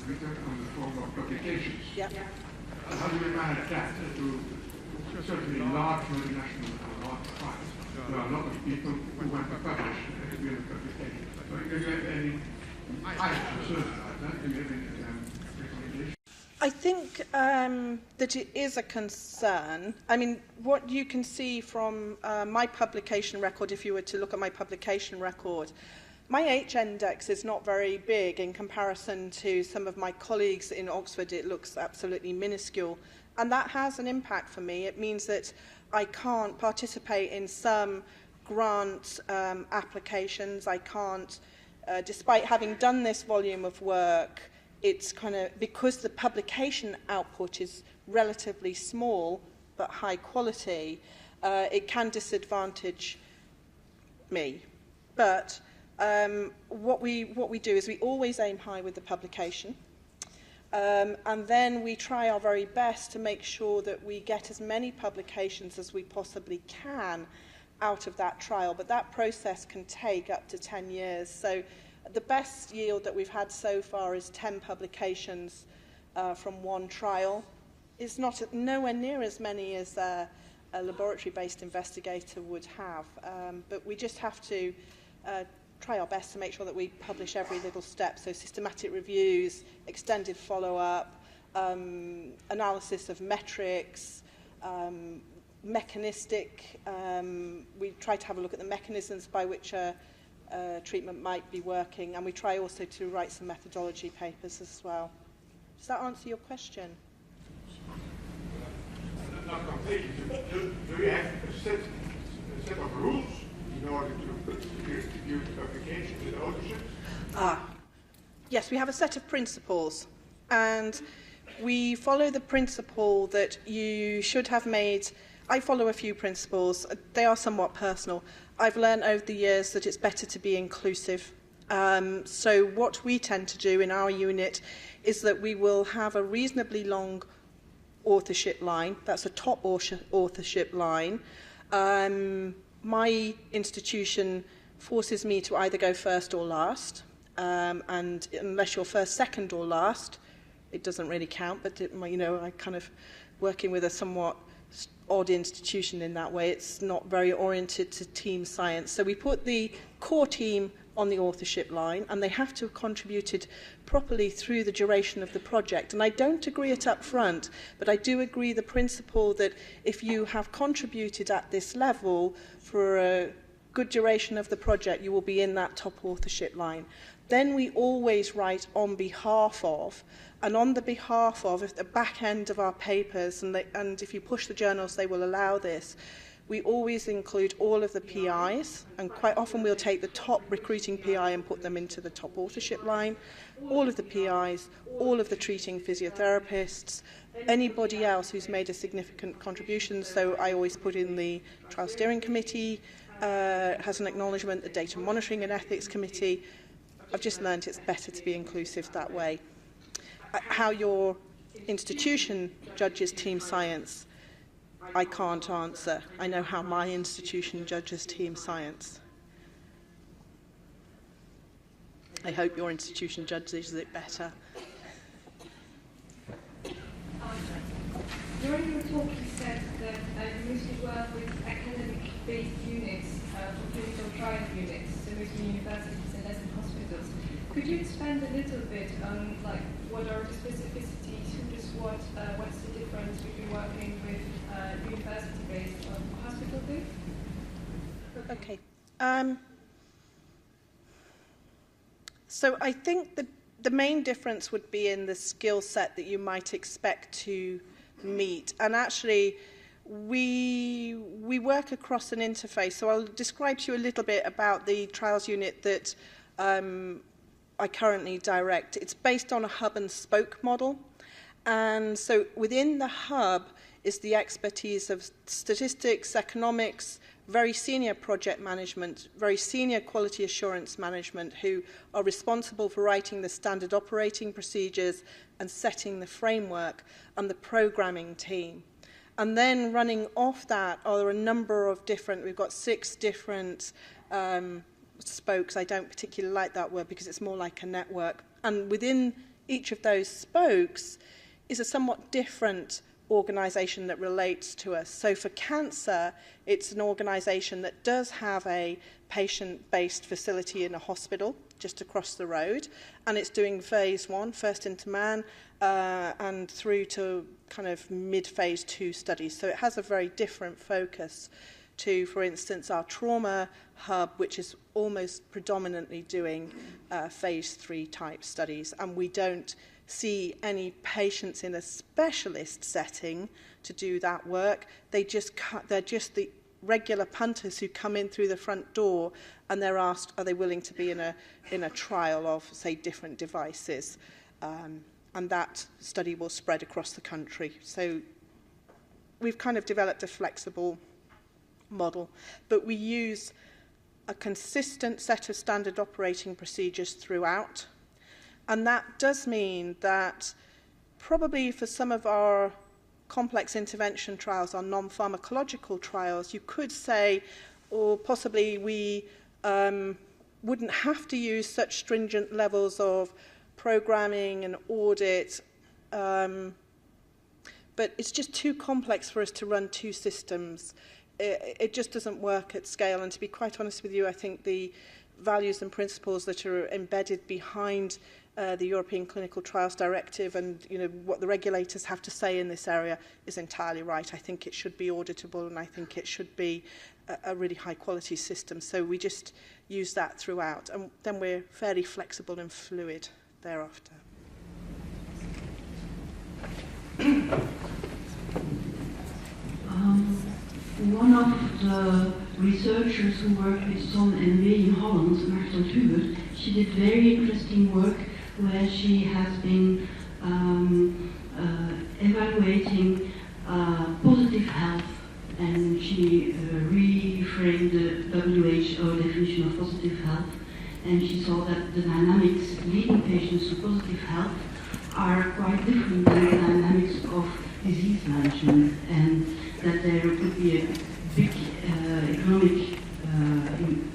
written on the form of publications. Yeah. How do you manage that to certainly large multinational and large clients? There are a lot of people who want to publish with publications. So do you have any concerns about that? Do you have any recommendations? I think that it is a concern. I mean, what you can see from my publication record, if you were to look at my publication record, my H-index is not very big in comparison to some of my colleagues in Oxford. It looks absolutely minuscule. And that has an impact for me. It means that I can't participate in some grant applications. I can't, despite having done this volume of work, it's kind of, because the publication output is relatively small but high quality, it can disadvantage me. But what we do is we always aim high with the publication, and then we try our very best to make sure that we get as many publications as we possibly can out of that trial. But that process can take up to 10 years. So the best yield that we've had so far is 10 publications from one trial. It's nowhere near as many as a laboratory-based investigator would have, but we just have to try our best to make sure that we publish every little step. So systematic reviews, extended follow-up, analysis of metrics, mechanistic. We try to have a look at the mechanisms by which treatment might be working, and we try also to write some methodology papers as well. Does that answer your question? Not completely. Do you have a set of rules in order to distribute publications and authorship? Yes, we have a set of principles, and we follow the principle that you should have made. I follow a few principles. They are somewhat personal. I've learned over the years that it's better to be inclusive. So what we tend to do in our unit is that we will have a reasonably long authorship line. That's a top authorship line. My institution forces me to either go first or last, and unless you're first, second or last, it doesn't really count. But you know, I kind of working with a somewhat odd institution in that way. It's not very oriented to team science. So we put the core team on the authorship line, and they have to have contributed properly through the duration of the project. And I don't agree it up front, but I do agree the principle that if you have contributed at this level for a good duration of the project, you will be in that top authorship line. Then we always write on behalf of, and on the behalf of, at the back end of our papers, and if you push the journals, they will allow this, we always include all of the PIs, and quite often we'll take the top recruiting PI and put them into the top authorship line, all of the PIs, all of the treating physiotherapists, anybody else who's made a significant contribution. So I always put in the trial steering committee, has an acknowledgement, the data monitoring and ethics committee. I've just learned it's better to be inclusive that way. How your institution judges team science, I can't answer. I know how my institution judges team science. I hope your institution judges it better. During your talk, you said that you mostly work with academic-based units for clinical trial units, so mostly universities and less in hospitals. Could you expand a little bit on what are the specificities, who does what's the difference between working with university-based or hospital-based? Okay. So I think the main difference would be in the skill set that you might expect to meet. And actually, we work across an interface. So I'll describe to you a little bit about the trials unit that I currently direct. It's based on a hub and spoke model. And so within the hub is the expertise of statistics, economics, very senior project management, very senior quality assurance management, who are responsible for writing the standard operating procedures and setting the framework, and the programming team. And then running off that are a number of different, we've got 6 different spokes. I don't particularly like that word because it's more like a network. And within each of those spokes is a somewhat different organisation that relates to us. So for cancer, it's an organisation that does have a patient-based facility in a hospital just across the road, and it's doing phase 1, first into man, and through to kind of mid-phase 2 studies. So it has a very different focus to, for instance, our trauma hub, which is almost predominantly doing phase 3 type studies, and we don't see any patients in a specialist setting to do that work. They're just the regular punters who come in through the front door, and they're asked, are they willing to be in a trial of, say, different devices? And that study will spread across the country. So we've kind of developed a flexible model, but we use a consistent set of standard operating procedures throughout. And that does mean that probably for some of our complex intervention trials, our non-pharmacological trials, you could say, or possibly we wouldn't have to use such stringent levels of programming and audit, but it's just too complex for us to run 2 systems. It just doesn't work at scale. And to be quite honest with you, I think the values and principles that are embedded behind the European Clinical Trials Directive and what the regulators have to say in this area is entirely right. I think it should be auditable, and I think it should be a really high quality system. So we just use that throughout, and then we're fairly flexible and fluid thereafter. One of the researchers who worked with Son and Wee in Holland, Marcel Hubert, she did very interesting work where she has been evaluating positive health, and she reframed the WHO definition of positive health, and she saw that the dynamics leading patients to positive health are quite different than the dynamics of disease management, and that there could be a big economic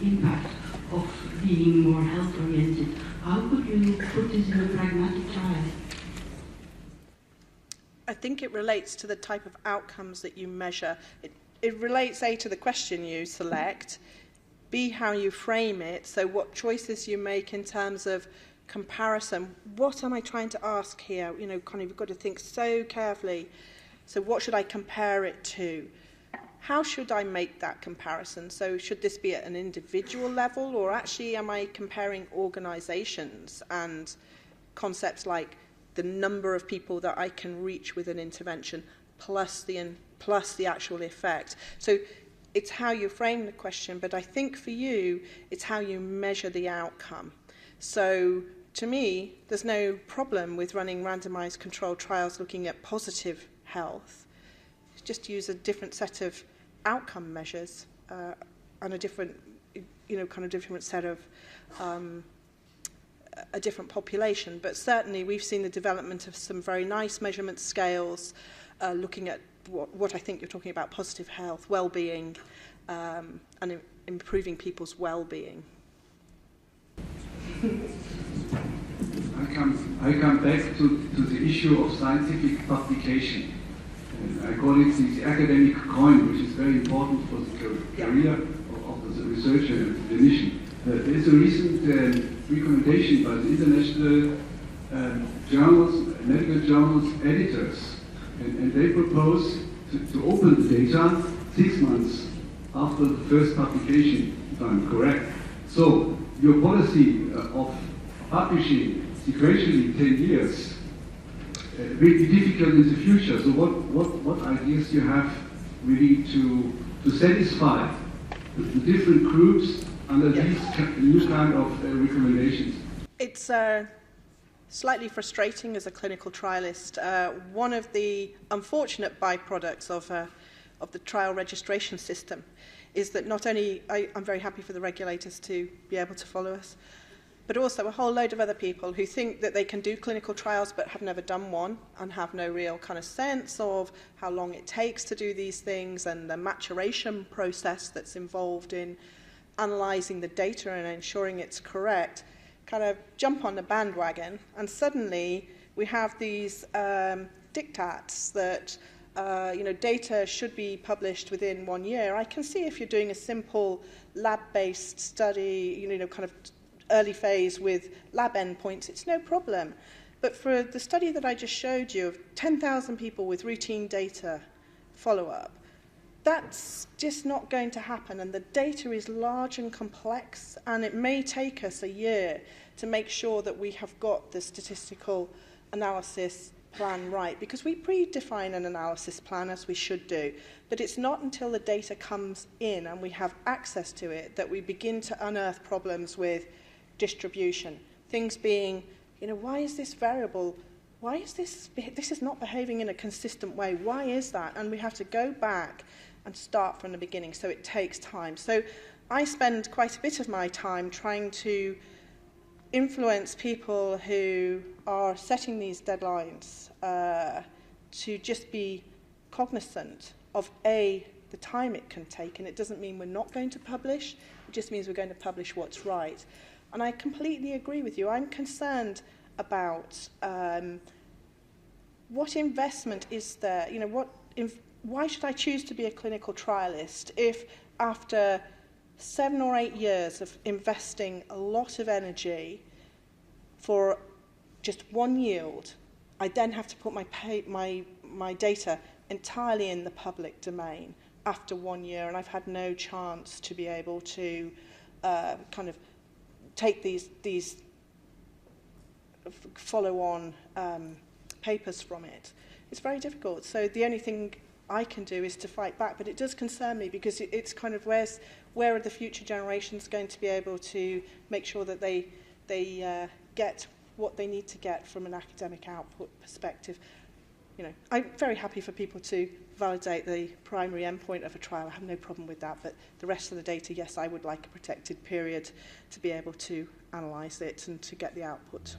impact of being more health-oriented. How could you put this in a pragmatic trial? I think it relates to the type of outcomes that you measure. It relates, A, to the question you select, B, how you frame it, so what choices you make in terms of comparison. What am I trying to ask here? Kind of you've got to think so carefully. So what should I compare it to? How should I make that comparison? So should this be at an individual level, or actually am I comparing organizations and concepts like the number of people that I can reach with an intervention plus the actual effect? So it's how you frame the question, but I think for you, it's how you measure the outcome. So to me, there's no problem with running randomized controlled trials looking at positive health. Just use a different set of outcome measures and a different, kind of different set of a different population. But certainly we've seen the development of some very nice measurement scales looking at what I think you're talking about, positive health, well-being, and improving people's well-being. I come back to the issue of scientific publication. I call it the academic coin, which is very important for the career of the researcher and the clinician. There is a recent recommendation by the international journals, medical journals editors, and they propose to open the data 6 months after the first publication, if I'm correct. So your policy of publishing sequentially 10 years will be difficult in the future. So what ideas do you have really to satisfy the different groups under these new kind of recommendations? It's slightly frustrating as a clinical trialist. One of the unfortunate byproducts of the trial registration system is that not only I'm very happy for the regulators to be able to follow us, but also a whole load of other people who think that they can do clinical trials but have never done one and have no real kind of sense of how long it takes to do these things and the maturation process that's involved in analysing the data and ensuring it's correct, kind of jump on the bandwagon, and suddenly we have these diktats that data should be published within 1 year. I can see if you're doing a simple lab-based study, kind of early phase with lab endpoints, it's no problem. But for the study that I just showed you of 10,000 people with routine data follow-up, that's just not going to happen, and the data is large and complex, and it may take us a year to make sure that we have got the statistical analysis plan right, because we predefine an analysis plan, as we should do, but it's not until the data comes in and we have access to it that we begin to unearth problems with distribution. Things being, why is this variable, why is this is not behaving in a consistent way, why is that? And we have to go back and start from the beginning, so it takes time. So I spend quite a bit of my time trying to influence people who are setting these deadlines to just be cognizant of the time it can take, and it doesn't mean we're not going to publish, it just means we're going to publish what's right. And I completely agree with you. I'm concerned about what investment is there, why should I choose to be a clinical trialist if after 7 or 8 years of investing a lot of energy for just one yield, I then have to put my data entirely in the public domain after 1 year, and I've had no chance to be able to kind of take these follow-on papers from it. It's very difficult. So the only thing I can do is to fight back, but it does concern me because it's kind of where are the future generations going to be able to make sure that they get what they need to get from an academic output perspective. I'm very happy for people to validate the primary endpoint of a trial. I have no problem with that, but the rest of the data, yes, I would like a protected period to be able to analyse it and to get the output.